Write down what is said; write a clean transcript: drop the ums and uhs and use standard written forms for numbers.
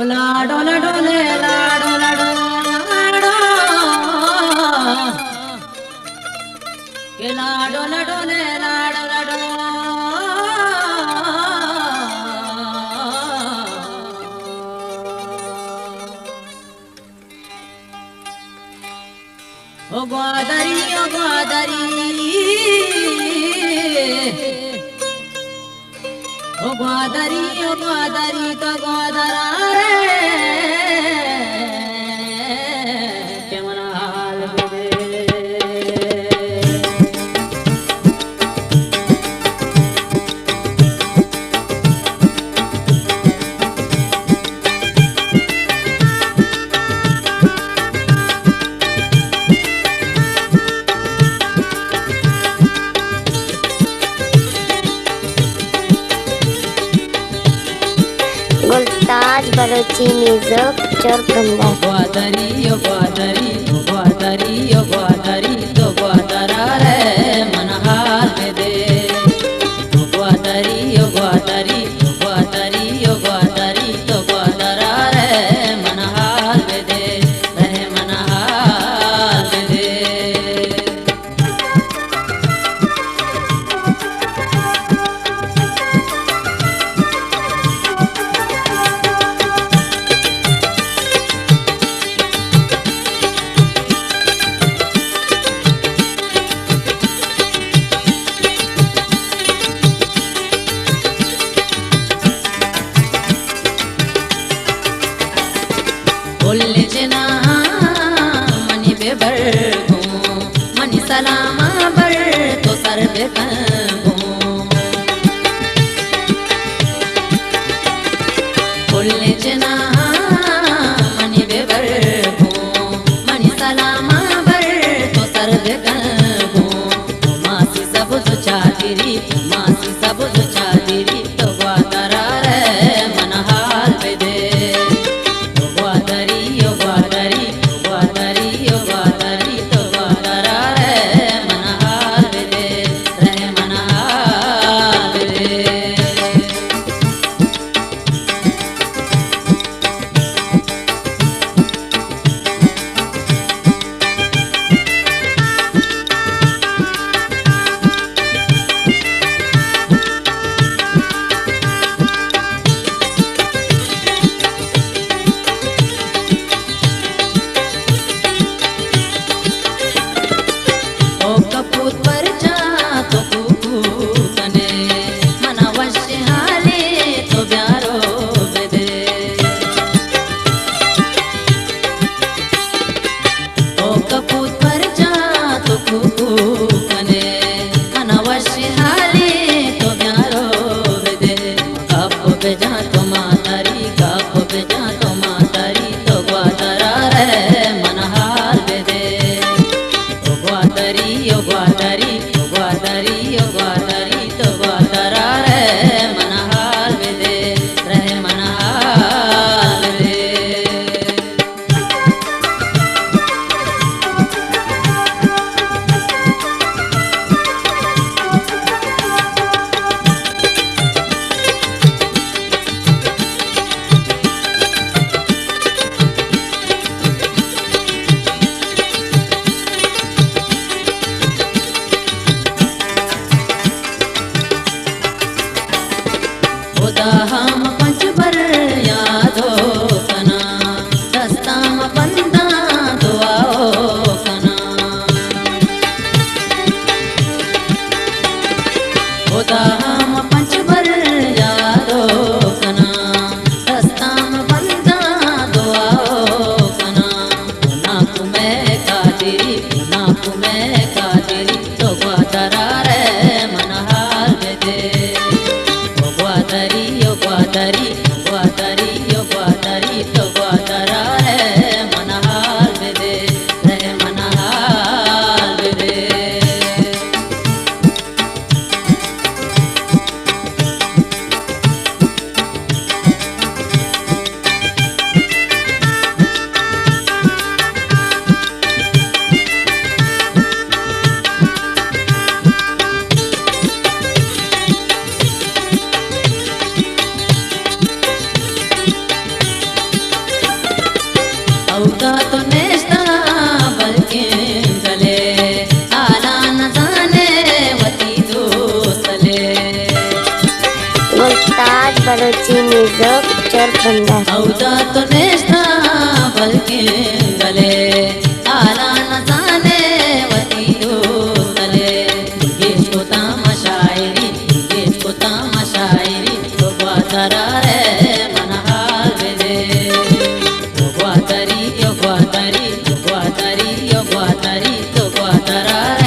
लाडो लाडो ले लाडो लाडो लाडो के लाडो लाडो ले लाडो लाडो ओ ग्वादरी ओ ग्वादरी ओ ग्वादरी तो ग्वादरा रे केमन हाल गुलताज बलोची म्यूजिक चोरबंदर। ग्वादरी ओ ग्वादरी ओ ग्वादरी ओ ग्वादरी तो ग्वादरा रे मन हाल दे ओ ग्वादरी ओ ग्वादरी ओ ग्वादरी ओ ग्वादरी तो ग्वादरा रे मन हाल दे रहे मन हाल दे। बोले जना मनी बेबर घूम मनी सलामा बर तो सर बेकूं बोले जना मनी बेबर घूम मनी सलामा बर तो सर बेकूं मासी सब जो चादरी मासी सब जो चादरी तो ग्वादरा रे मन हाल दे हम पंच बर यादो कना दस्ताम बंदा दुआओ कना खुदा हम पंच बर यादो कना दस्ताम बंदा दुआओ कना नाक में काजरी तो ग्वादरा रे मन हाल दे ग्वादरी ओ ग्वादरी ग्वादरी ओ ग्वादरी तो ग्वादरा रे मन हाल दे रहे मन हाल दे। म्युझिक चोरबंदर औजात नेस्ता बल्कि गले आला न जाने वती तले इसको तमाशायरी तो बातरा रे मन हाल दे तो बातरी तो बातरी तो बातरी तो बातरी तो बातरा